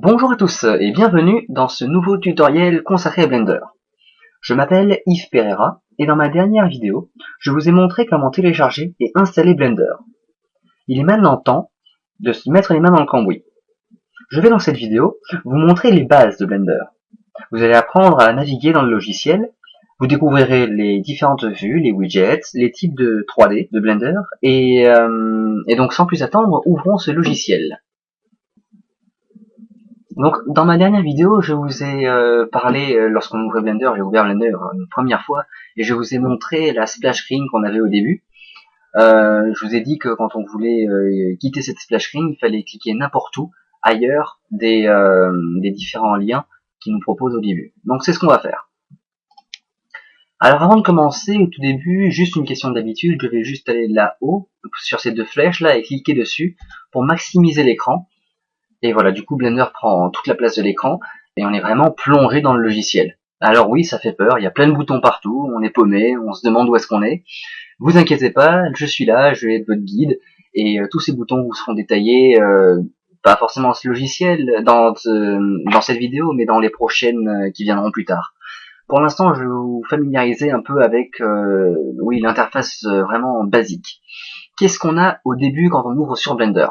Bonjour à tous et bienvenue dans ce nouveau tutoriel consacré à Blender. Je m'appelle Yves Pereira et dans ma dernière vidéo, je vous ai montré comment télécharger et installer Blender. Il est maintenant temps de se mettre les mains dans le cambouis. Je vais dans cette vidéo vous montrer les bases de Blender. Vous allez apprendre à naviguer dans le logiciel, vous découvrirez les différentes vues, les widgets, les types de 3D de Blender et donc sans plus attendre, ouvrons ce logiciel. Donc, dans ma dernière vidéo, je vous ai parlé, lorsqu'on ouvrait Blender, j'ai ouvert Blender une première fois, et je vous ai montré la splash screen qu'on avait au début. Je vous ai dit que quand on voulait quitter cette splash screen, il fallait cliquer n'importe où, ailleurs des différents liens qu'il nous propose au début. Donc c'est ce qu'on va faire. Alors avant de commencer, au tout début, juste une question d'habitude, je vais juste aller là-haut, sur ces deux flèches là, et cliquer dessus, pour maximiser l'écran. Et voilà, du coup Blender prend toute la place de l'écran et on est vraiment plongé dans le logiciel. Alors oui, ça fait peur, il y a plein de boutons partout, on est paumé, on se demande où est-ce qu'on est. Vous inquiétez pas, je suis là, je vais être votre guide et tous ces boutons vous seront détaillés, pas forcément dans ce logiciel, dans cette vidéo, mais dans les prochaines qui viendront plus tard. Pour l'instant, je vais vous familiariser un peu avec oui, l'interface vraiment basique. Qu'est-ce qu'on a au début quand on ouvre sur Blender?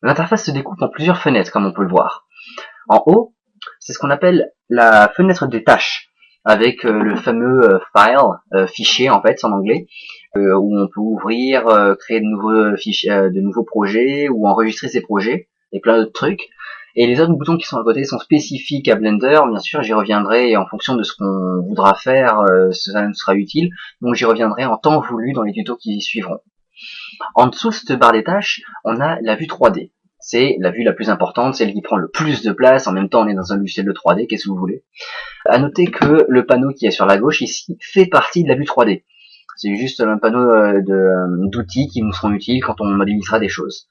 L'interface se découpe en plusieurs fenêtres, comme on peut le voir. En haut, c'est ce qu'on appelle la fenêtre des tâches, avec le fameux file, fichier en fait en anglais, où on peut ouvrir, créer de nouveaux fichiers, de nouveaux projets, ou enregistrer ses projets, et plein d'autres trucs. Et les autres boutons qui sont à côté sont spécifiques à Blender, bien sûr j'y reviendrai, et en fonction de ce qu'on voudra faire, ça nous sera utile, donc j'y reviendrai en temps voulu dans les tutos qui suivront. En dessous de cette barre des tâches, on a la vue 3D. C'est la vue la plus importante, celle qui prend le plus de place, en même temps on est dans un logiciel de 3D, qu'est-ce que vous voulez. À noter que le panneau qui est sur la gauche ici fait partie de la vue 3D. C'est juste un panneau d'outils qui nous seront utiles quand on modélisera des choses.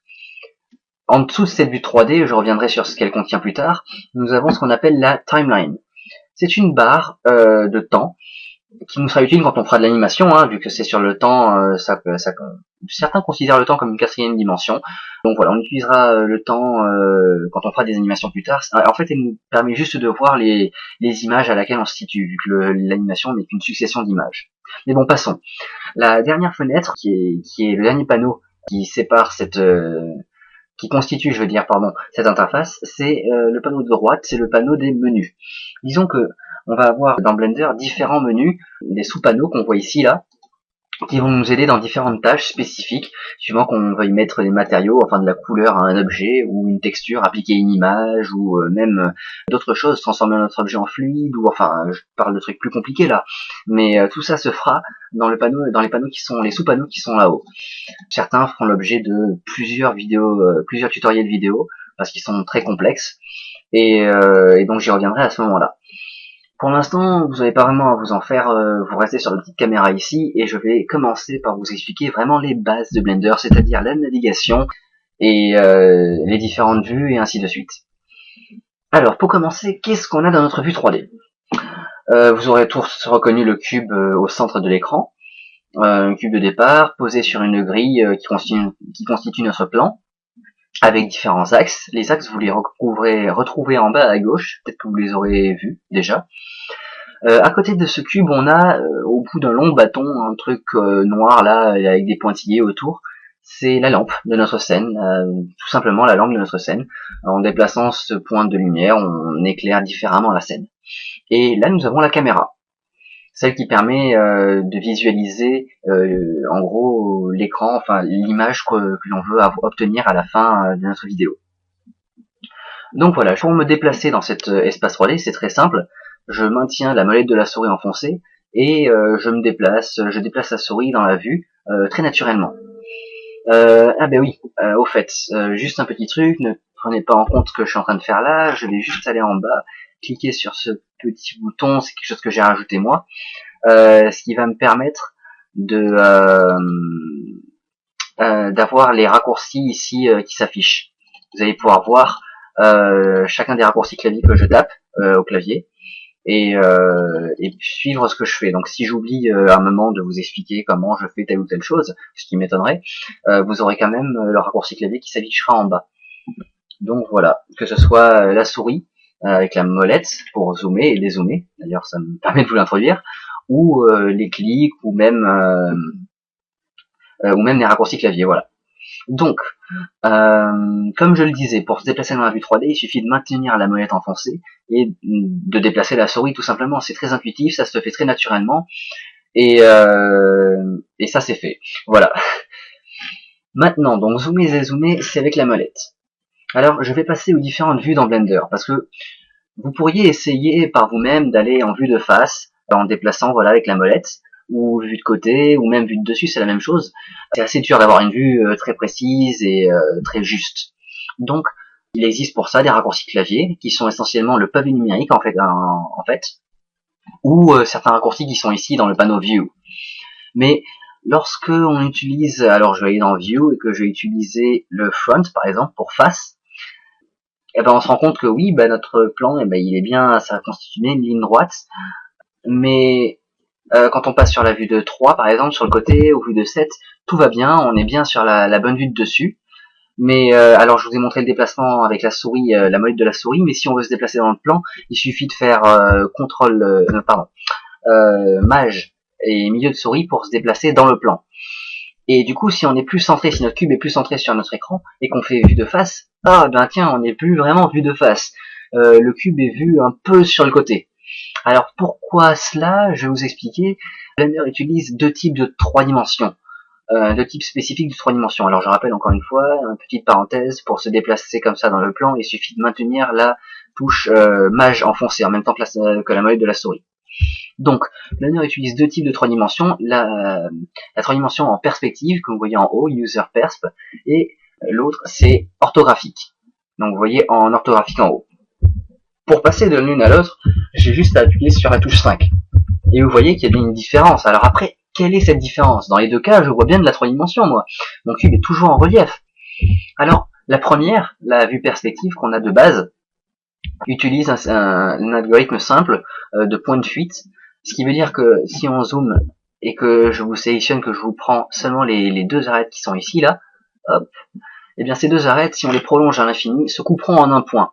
En dessous de cette vue 3D, je reviendrai sur ce qu'elle contient plus tard, nous avons ce qu'on appelle la timeline. C'est une barre de temps qui nous sera utile quand on fera de l'animation, hein, vu que c'est sur le temps, certains considèrent le temps comme une quatrième dimension. Donc voilà, on utilisera le temps quand on fera des animations plus tard. En fait, elle nous permet juste de voir les images à laquelle on se situe, vu que l'animation n'est qu'une succession d'images. Mais bon, passons. La dernière fenêtre, qui est le dernier panneau qui sépare qui constitue, cette interface, c'est le panneau de droite, c'est le panneau des menus. Disons que on va avoir dans Blender différents menus, des sous-panneaux qu'on voit ici là, qui vont nous aider dans différentes tâches spécifiques, suivant qu'on veuille mettre des matériaux, enfin de la couleur à un objet, ou une texture, appliquer une image, ou même d'autres choses, transformer notre objet en fluide, ou enfin, je parle de trucs plus compliqués là, mais tout ça se fera dans les panneaux qui sont, les sous-panneaux qui sont là-haut. Certains feront l'objet de plusieurs vidéos, plusieurs tutoriels vidéo, parce qu'ils sont très complexes, et donc j'y reviendrai à ce moment-là. Pour l'instant, vous n'avez pas vraiment à vous en faire, vous restez sur la petite caméra ici, et je vais commencer par vous expliquer vraiment les bases de Blender, c'est-à-dire la navigation, et les différentes vues, et ainsi de suite. Alors, pour commencer, qu'est-ce qu'on a dans notre vue 3D? Vous aurez tous reconnu le cube au centre de l'écran, un cube de départ, posé sur une grille qui constitue notre plan, avec différents axes. Les axes, vous les retrouver en bas à gauche, peut-être que vous les aurez vus déjà. À côté de ce cube, on a au bout d'un long bâton un truc noir là avec des pointillés autour. C'est la lampe de notre scène, tout simplement la lampe de notre scène. En déplaçant ce point de lumière, on éclaire différemment la scène. Et là, nous avons la caméra, celle qui permet de visualiser en gros l'écran, enfin l'image que l'on veut obtenir à la fin de notre vidéo. Donc voilà, pour me déplacer dans cet espace 3D, c'est très simple. Je maintiens la molette de la souris enfoncée et je déplace la souris dans la vue très naturellement. Ah ben oui, au fait, juste un petit truc, ne prenez pas en compte ce que je suis en train de faire là, je vais juste aller en bas, cliquer sur ce petit bouton, c'est quelque chose que j'ai rajouté moi, ce qui va me permettre de d'avoir les raccourcis ici qui s'affichent. Vous allez pouvoir voir chacun des raccourcis clavier que je tape au clavier et suivre ce que je fais. Donc si j'oublie à un moment de vous expliquer comment je fais telle ou telle chose, ce qui m'étonnerait, vous aurez quand même le raccourci clavier qui s'affichera en bas. Donc voilà, que ce soit la souris avec la molette pour zoomer et dézoomer, d'ailleurs ça me permet de vous l'introduire, ou les clics, ou même les raccourcis clavier, voilà. Donc, comme je le disais, pour se déplacer dans la vue 3D, il suffit de maintenir la molette enfoncée et de déplacer la souris tout simplement. C'est très intuitif, ça se fait très naturellement, et ça c'est fait. Voilà. Maintenant, donc zoomer et zoomer, c'est avec la molette. Alors, je vais passer aux différentes vues dans Blender, parce que vous pourriez essayer par vous-même d'aller en vue de face, en déplaçant voilà avec la molette, ou vue de côté, ou même vue de dessus, c'est la même chose. C'est assez dur d'avoir une vue très précise et très juste. Donc, il existe pour ça des raccourcis clavier, qui sont essentiellement le pavé numérique en fait, ou certains raccourcis qui sont ici dans le panneau View. Mais lorsque on utilise, alors je vais aller dans View et que je vais utiliser le Front par exemple pour face, et ben on se rend compte que oui, notre plan, il est bien, ça constitue une ligne droite, mais quand on passe sur la vue de 3 par exemple, sur le côté, ou vue de 7, tout va bien, on est bien sur la bonne vue de dessus. Mais alors je vous ai montré le déplacement avec la souris, la molette de la souris, mais si on veut se déplacer dans le plan, il suffit de faire Maj et milieu de souris pour se déplacer dans le plan. Et du coup, si on est plus centré, si notre cube est plus centré sur notre écran et qu'on fait vue de face, on n'est plus vraiment vue de face. Le cube est vu un peu sur le côté. Alors pourquoi cela? Je vais vous expliquer. Blender utilise deux types de 3 dimensions. Deux types spécifiques de 3 dimensions. Alors je rappelle encore une fois, une petite parenthèse, pour se déplacer comme ça dans le plan, il suffit de maintenir la touche Maj enfoncée en même temps que la molette de la souris. Donc, Blender utilise deux types de 3 dimensions, la 3 dimensions en perspective, comme vous voyez en haut, User Persp, et l'autre c'est orthographique. Donc vous voyez en orthographique en haut. Pour passer de l'une à l'autre, j'ai juste à appuyer sur la touche 5. Et vous voyez qu'il y a bien une différence. Alors après, quelle est cette différence? Dans les deux cas, je vois bien de la 3 dimensions, moi. Mon cube est toujours en relief. Alors, la première, la vue perspective qu'on a de base, utilise un algorithme simple de point de fuite, ce qui veut dire que si on zoome et que je vous sélectionne, que je vous prends seulement les deux arêtes qui sont ici, là, hop, et bien ces deux arêtes, si on les prolonge à l'infini, se couperont en un point.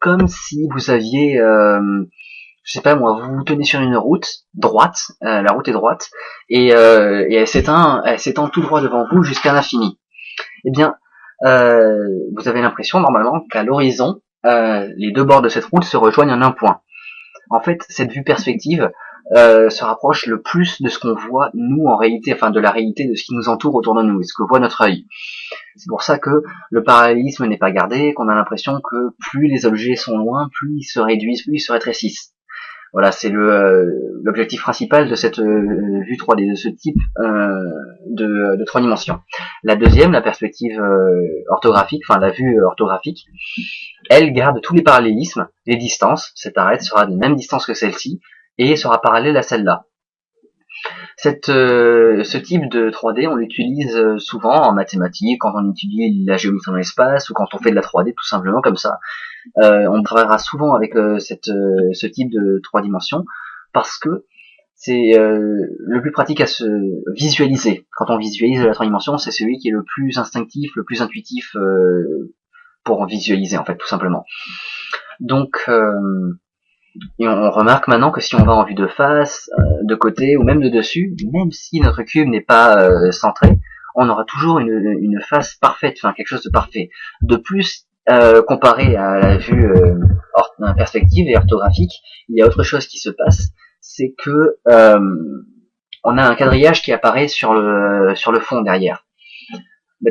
Comme si vous aviez, je sais pas moi, vous vous tenez sur une route droite, la route est droite, et elle s'étend tout droit devant vous jusqu'à l'infini. Eh bien, vous avez l'impression normalement qu'à l'horizon, les deux bords de cette route se rejoignent en un point. En fait, cette vue perspective se rapproche le plus de ce qu'on voit nous en réalité, enfin de la réalité de ce qui nous entoure autour de nous, et ce que voit notre œil. C'est pour ça que le parallélisme n'est pas gardé, qu'on a l'impression que plus les objets sont loin, plus ils se réduisent, plus ils se rétrécissent. Voilà, c'est l'objectif principal de cette vue 3D, de ce type de 3 dimensions. La deuxième, la perspective orthographique, enfin la vue orthographique, elle garde tous les parallélismes, les distances. Cette arête sera de même distance que celle-ci et sera parallèle à celle-là. Ce type de 3D, on l'utilise souvent en mathématiques, quand on étudie la géométrie dans l'espace, ou quand on fait de la 3D tout simplement comme ça. On travaillera souvent avec ce type de 3 dimensions, parce que c'est le plus pratique à se visualiser. Quand on visualise la 3 dimensions, c'est celui qui est le plus instinctif, le plus intuitif pour visualiser en fait, tout simplement. Donc et on remarque maintenant que si on va en vue de face, de côté ou même de dessus, même si notre cube n'est pas centré, on aura toujours une face parfaite, enfin quelque chose de parfait. De plus, comparé à la vue perspective et orthographique, il y a autre chose qui se passe, c'est que on a un quadrillage qui apparaît sur le fond derrière.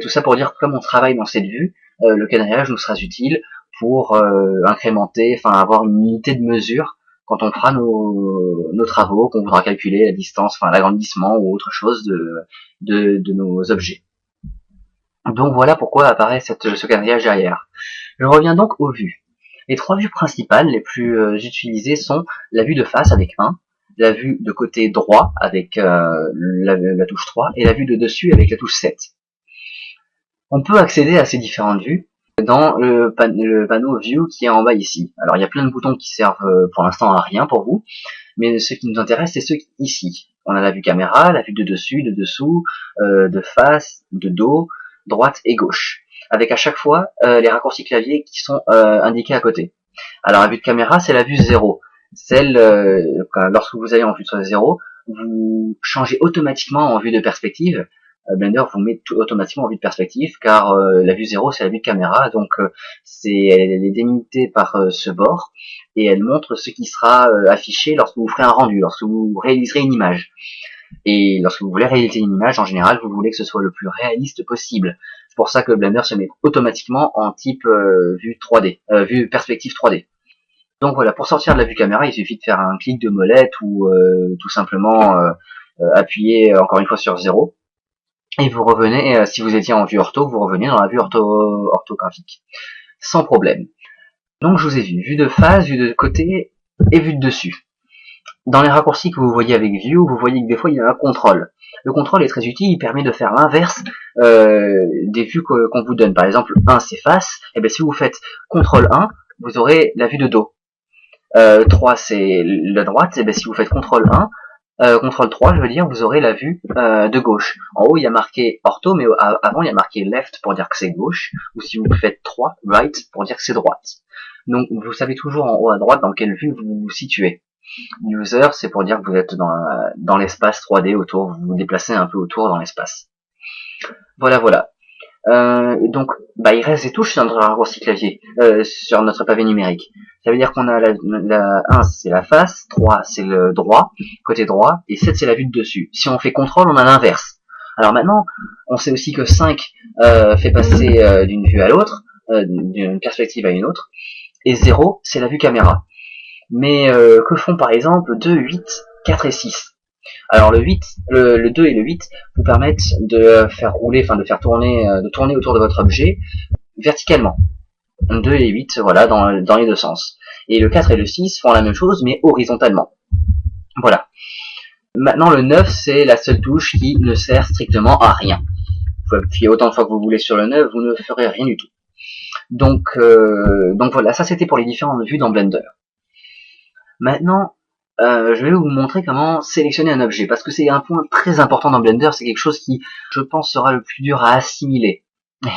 Tout ça pour dire que comme on travaille dans cette vue, le quadrillage nous sera utile pour incrémenter, enfin avoir une unité de mesure quand on fera nos travaux, qu'on voudra calculer la distance, enfin l'agrandissement ou autre chose de nos objets. Donc voilà pourquoi apparaît ce quadrillage derrière. Je reviens donc aux vues. Les 3 vues principales les plus utilisées sont la vue de face avec 1, la vue de côté droit avec la touche 3 et la vue de dessus avec la touche 7. On peut accéder à ces différentes vues dans le panneau View qui est en bas ici. Alors il y a plein de boutons qui servent pour l'instant à rien pour vous, mais ce qui nous intéresse c'est ceux ici. On a la vue caméra, la vue de dessus, de dessous, de face, de dos, droite et gauche. avec à chaque fois les raccourcis clavier qui sont indiqués à côté. Alors la vue de caméra, c'est la vue 0. Celle, lorsque vous allez en vue de 0, vous changez automatiquement en vue de perspective. Blender vous met automatiquement en vue de perspective, car la vue 0 c'est la vue de caméra, donc elle est délimitée par ce bord, et elle montre ce qui sera affiché lorsque vous ferez un rendu, lorsque vous réaliserez une image. Et lorsque vous voulez réaliser une image, en général, vous voulez que ce soit le plus réaliste possible. C'est pour ça que Blender se met automatiquement en type vue 3D, vue perspective 3D. Donc voilà, pour sortir de la vue caméra, il suffit de faire un clic de molette ou tout simplement appuyer encore une fois sur 0. Et vous revenez, si vous étiez en vue ortho, vous revenez dans la vue orthographique. Sans problème. Donc je vous ai vue de face, vue de côté et vue de dessus. Dans les raccourcis que vous voyez avec View, vous voyez que des fois il y a un contrôle. Le contrôle est très utile, il permet de faire l'inverse des vues qu'on vous donne. Par exemple, 1 c'est face, et bien si vous faites CTRL 1, vous aurez la vue de dos. 3 c'est la droite, et bien si vous faites CTRL 1, CTRL 3 je veux dire, vous aurez la vue de gauche. En haut il y a marqué ortho, mais avant il y a marqué left pour dire que c'est gauche, ou si vous faites 3, right pour dire que c'est droite. Donc vous savez toujours en haut à droite dans quelle vue vous vous situez. User, c'est pour dire que vous êtes dans l'espace 3D autour, vous vous déplacez un peu autour dans l'espace. Voilà, voilà. Donc, il reste des touches sur notre raccourci clavier, sur notre pavé numérique. Ça veut dire qu'on a la 1, c'est la face, 3, c'est le droit, côté droit, et 7, c'est la vue de dessus. Si on fait CTRL, on a l'inverse. Alors maintenant, on sait aussi que 5 fait passer d'une vue à l'autre, d'une perspective à une autre, et 0, c'est la vue caméra. Mais que font par exemple 2, 8, 4 et 6? Alors le 8, le 2 et le 8 vous permettent de faire rouler, enfin de faire tourner, de tourner autour de votre objet verticalement. 2 et 8, voilà, dans les deux sens. Et le 4 et le 6 font la même chose, mais horizontalement. Voilà. Maintenant le 9, c'est la seule touche qui ne sert strictement à rien. Vous pouvez appuyer autant de fois que vous voulez sur le 9, vous ne ferez rien du tout. Donc voilà, ça c'était pour les différentes vues dans Blender. Maintenant, je vais vous montrer comment sélectionner un objet, parce que c'est un point très important dans Blender, c'est quelque chose qui, je pense, sera le plus dur à assimiler.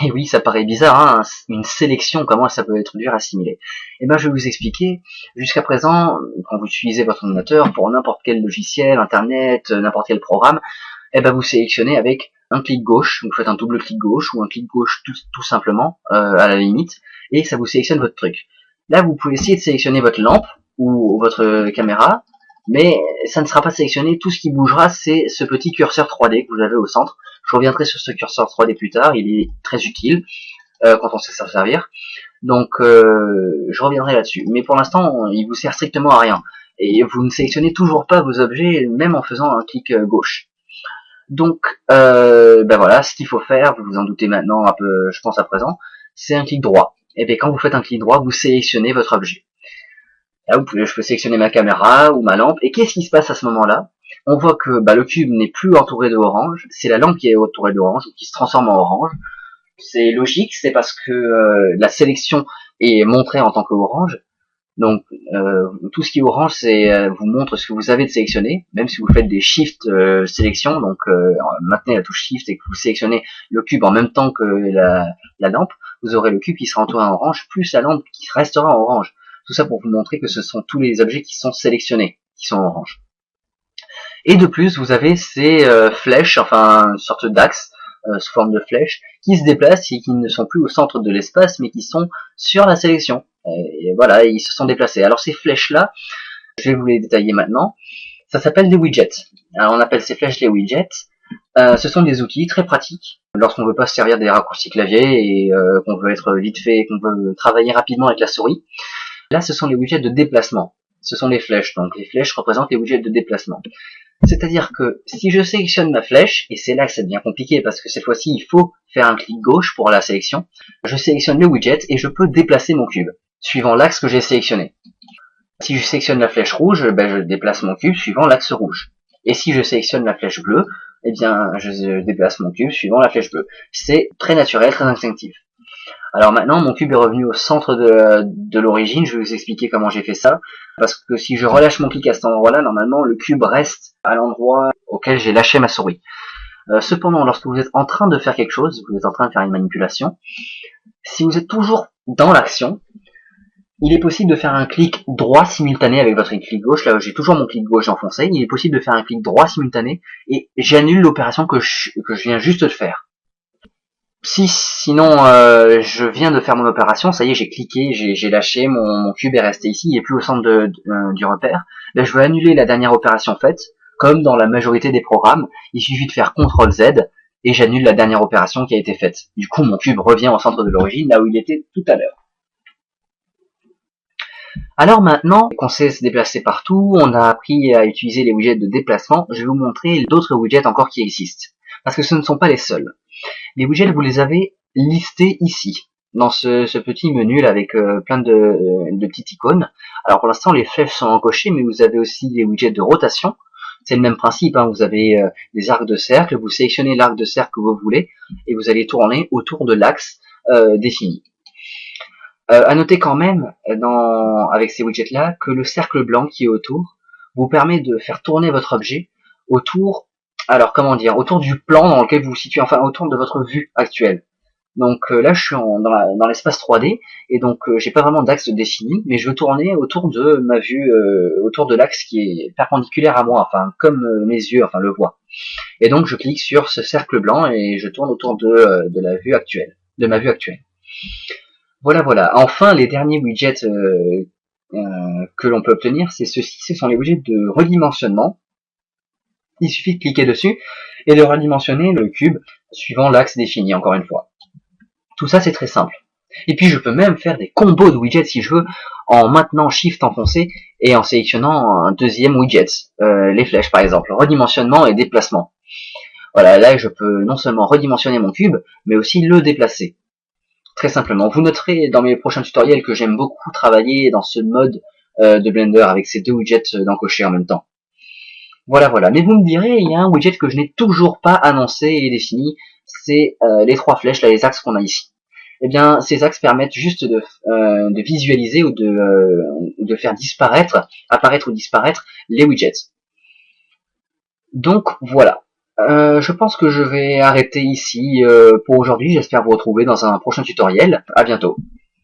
Et oui, ça paraît bizarre, hein, une sélection, comment ça peut être dur à assimiler. Et ben, je vais vous expliquer. Jusqu'à présent, quand vous utilisez votre ordinateur pour n'importe quel logiciel, internet, n'importe quel programme, et ben vous sélectionnez avec un clic gauche, vous faites un double clic gauche ou un clic gauche tout simplement, à la limite, et ça vous sélectionne votre truc. Là, vous pouvez essayer de sélectionner votre lampe ou votre caméra, mais ça ne sera pas sélectionné. Tout ce qui bougera, c'est ce petit curseur 3D que vous avez au centre. Je reviendrai sur ce curseur 3D plus tard, il est très utile quand on sait s'en servir. Donc je reviendrai là-dessus. Mais pour l'instant, il vous sert strictement à rien. Et vous ne sélectionnez toujours pas vos objets, même en faisant un clic gauche. Donc voilà, ce qu'il faut faire, vous vous en doutez maintenant un peu, je pense à présent, c'est un clic droit. Et bien quand vous faites un clic droit, vous sélectionnez votre objet. Là, je peux sélectionner ma caméra ou ma lampe. Et qu'est-ce qui se passe à ce moment-là? On voit que le cube n'est plus entouré de orange. C'est la lampe qui est entourée d'orange ou qui se transforme en orange. C'est logique, c'est parce que la sélection est montrée en tant que orange. Donc tout ce qui est orange, c'est vous montre ce que vous avez de sélectionné. Même si vous faites des shift sélection, donc maintenez la touche shift et que vous sélectionnez le cube en même temps que la lampe, vous aurez le cube qui sera entouré en orange plus la lampe qui restera en orange. Tout ça pour vous montrer que ce sont tous les objets qui sont sélectionnés, qui sont orange. Et de plus, vous avez ces flèches, enfin une sorte d'axe sous forme de flèches, qui se déplacent et qui ne sont plus au centre de l'espace, mais qui sont sur la sélection. Et voilà, ils se sont déplacés. Alors ces flèches-là, je vais vous les détailler maintenant. Ça s'appelle des widgets. Alors on appelle ces flèches les widgets. Ce sont des outils très pratiques lorsqu'on veut pas se servir des raccourcis clavier et qu'on veut être vite fait, qu'on veut travailler rapidement avec la souris. Là, ce sont les widgets de déplacement. Ce sont les flèches. Donc, les flèches représentent les widgets de déplacement. C'est-à-dire que si je sélectionne ma flèche, et c'est là que ça devient compliqué parce que cette fois-ci, il faut faire un clic gauche pour la sélection, je sélectionne le widget et je peux déplacer mon cube, suivant l'axe que j'ai sélectionné. Si je sélectionne la flèche rouge, je déplace mon cube suivant l'axe rouge. Et si je sélectionne la flèche bleue, je déplace mon cube suivant la flèche bleue. C'est très naturel, très instinctif. Alors maintenant, mon cube est revenu au centre de l'origine. Je vais vous expliquer comment j'ai fait ça. Parce que si je relâche mon clic à cet endroit-là, normalement, le cube reste à l'endroit auquel j'ai lâché ma souris. Cependant, lorsque vous êtes en train de faire quelque chose, vous êtes en train de faire une manipulation, si vous êtes toujours dans l'action, il est possible de faire un clic droit simultané avec votre clic gauche. Là, j'ai toujours mon clic gauche enfoncé. Il est possible de faire un clic droit simultané et j'annule l'opération que je viens juste de faire. Si sinon je viens de faire mon opération, ça y est, j'ai cliqué, j'ai lâché, mon cube est resté ici, il est plus au centre du repère. Là, je veux annuler la dernière opération faite, comme dans la majorité des programmes. Il suffit de faire CTRL Z et j'annule la dernière opération qui a été faite. Du coup, mon cube revient au centre de l'origine, là où il était tout à l'heure. Alors maintenant qu'on sait se déplacer partout, on a appris à utiliser les widgets de déplacement, je vais vous montrer d'autres widgets encore qui existent. Parce que ce ne sont pas les seuls. Les widgets, vous les avez listés ici, dans ce petit menu là avec plein de petites icônes. Alors pour l'instant, les flèches sont encochées, mais vous avez aussi les widgets de rotation. C'est le même principe, hein. Vous avez des arcs de cercle, vous sélectionnez l'arc de cercle que vous voulez, et vous allez tourner autour de l'axe défini. À noter quand même, avec ces widgets-là, que le cercle blanc qui est autour vous permet de faire tourner votre objet autour, alors comment dire, autour du plan dans lequel vous vous situez, enfin autour de votre vue actuelle. Donc là, je suis dans l'espace 3D, et donc j'ai pas vraiment d'axe défini, mais je veux tourner autour de ma vue, autour de l'axe qui est perpendiculaire à moi, enfin comme mes yeux, enfin le voient. Et donc je clique sur ce cercle blanc et je tourne autour de la vue actuelle, de ma vue actuelle. Voilà. Enfin, les derniers widgets que l'on peut obtenir, c'est ceux-ci. Ce sont les widgets de redimensionnement. Il suffit de cliquer dessus et de redimensionner le cube suivant l'axe défini, encore une fois. Tout ça, c'est très simple. Et puis, je peux même faire des combos de widgets si je veux, en maintenant Shift enfoncé et en sélectionnant un deuxième widget. Les flèches, par exemple. Redimensionnement et déplacement. Voilà, là, je peux non seulement redimensionner mon cube, mais aussi le déplacer. Très simplement. Vous noterez dans mes prochains tutoriels que j'aime beaucoup travailler dans ce mode de Blender avec ces deux widgets d'encocher en même temps. Voilà. Mais vous me direz, il y a un widget que je n'ai toujours pas annoncé et défini, c'est les trois flèches, là, les axes qu'on a ici. Eh bien, ces axes permettent juste de visualiser ou de faire apparaître ou disparaître les widgets. Donc voilà. Je pense que je vais arrêter ici pour aujourd'hui. J'espère vous retrouver dans un prochain tutoriel. À bientôt.